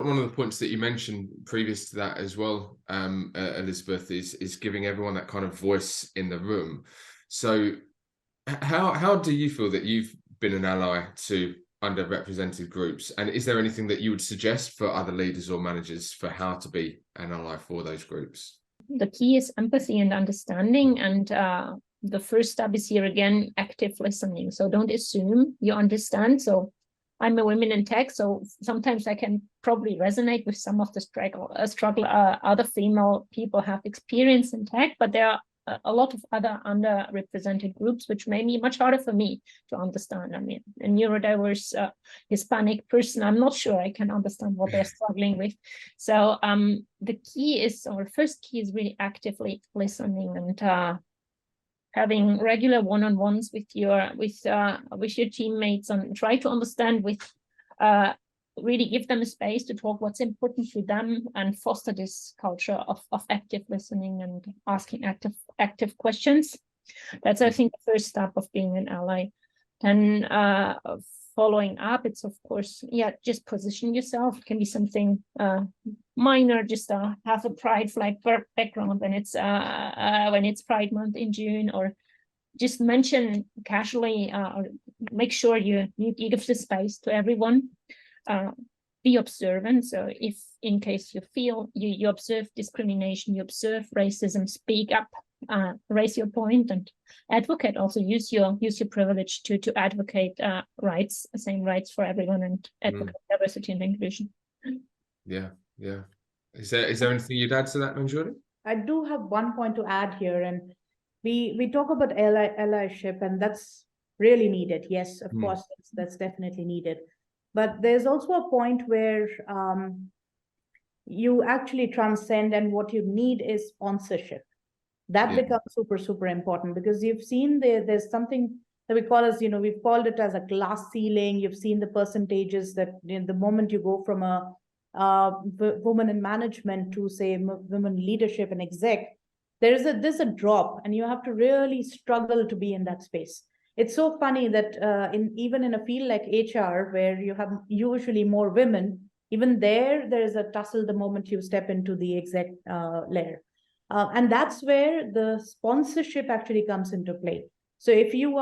one of the points that you mentioned previous to that as well, Elisabeth, is giving everyone that kind of voice in the room. So how do you feel that you've been an ally to underrepresented groups? And is there anything that you would suggest for other leaders or managers for how to be an ally for those groups? The key is empathy and understanding. And the first step is here again, active listening. So don't assume you understand. So I'm a woman in tech, so sometimes I can probably resonate with some of the struggle other female people have experienced in tech, but there are a lot of other underrepresented groups, which may be much harder for me to understand. I mean, a neurodiverse Hispanic person, I'm not sure I can understand what they're struggling with. So the key is, or first key is really actively listening and having regular one-on-ones with your teammates and try to understand really give them a space to talk what's important to them and foster this culture of active listening and asking active questions. That's, I think, the first step of being an ally. Then following up, it's of course, just position yourself. It can be something minor, just have a pride flag background when it's Pride Month in June, or just mention casually, or make sure you give the space to everyone. Be observant. So if in case you feel you observe discrimination, you observe racism, speak up, raise your point and advocate. Also use your privilege to advocate rights, same rights for everyone, and advocate diversity and inclusion. Yeah. Is there anything you'd add to that, Manjuri? I do have one point to add here, and we talk about allyship, and that's really needed. Yes, of course, that's definitely needed. But there's also a point where you actually transcend, and what you need is sponsorship. That becomes super important, because you've seen there's something that we call as, we've called it as a glass ceiling. You've seen the percentages that the moment you go from a woman in management to, say, women leadership and exec, there's a drop, and you have to really struggle to be in that space. It's so funny that even in a field like HR, where you have usually more women, even there is a tussle the moment you step into the exec layer. And that's where the sponsorship actually comes into play. So if you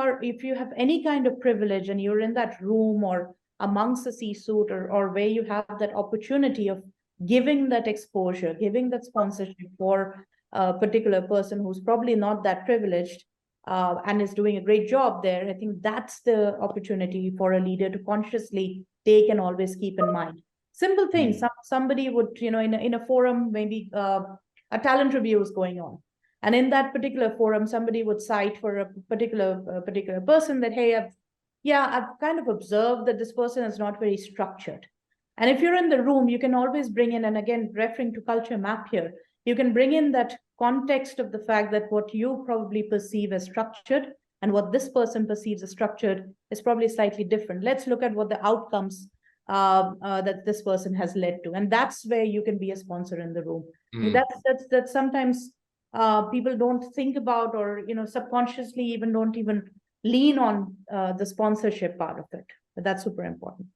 have any kind of privilege and you're in that room or amongst the C-suite, or where you have that opportunity of giving that exposure, giving that sponsorship for a particular person who's probably not that privileged, and is doing a great job there, I think that's the opportunity for a leader to consciously take and always keep in mind. Simple things. Somebody would, in a forum, maybe a talent review is going on, and in that particular forum, somebody would cite for a particular person that, hey, I've kind of observed that this person is not very structured. And if you're in the room, you can always bring in, and again, referring to culture map here, you can bring in that context of the fact that what you probably perceive as structured and what this person perceives as structured is probably slightly different. Let's look at what the outcomes that this person has led to. And that's where you can be a sponsor in the room. That's sometimes people don't think about, or, subconsciously don't even lean on the sponsorship part of it. But that's super important.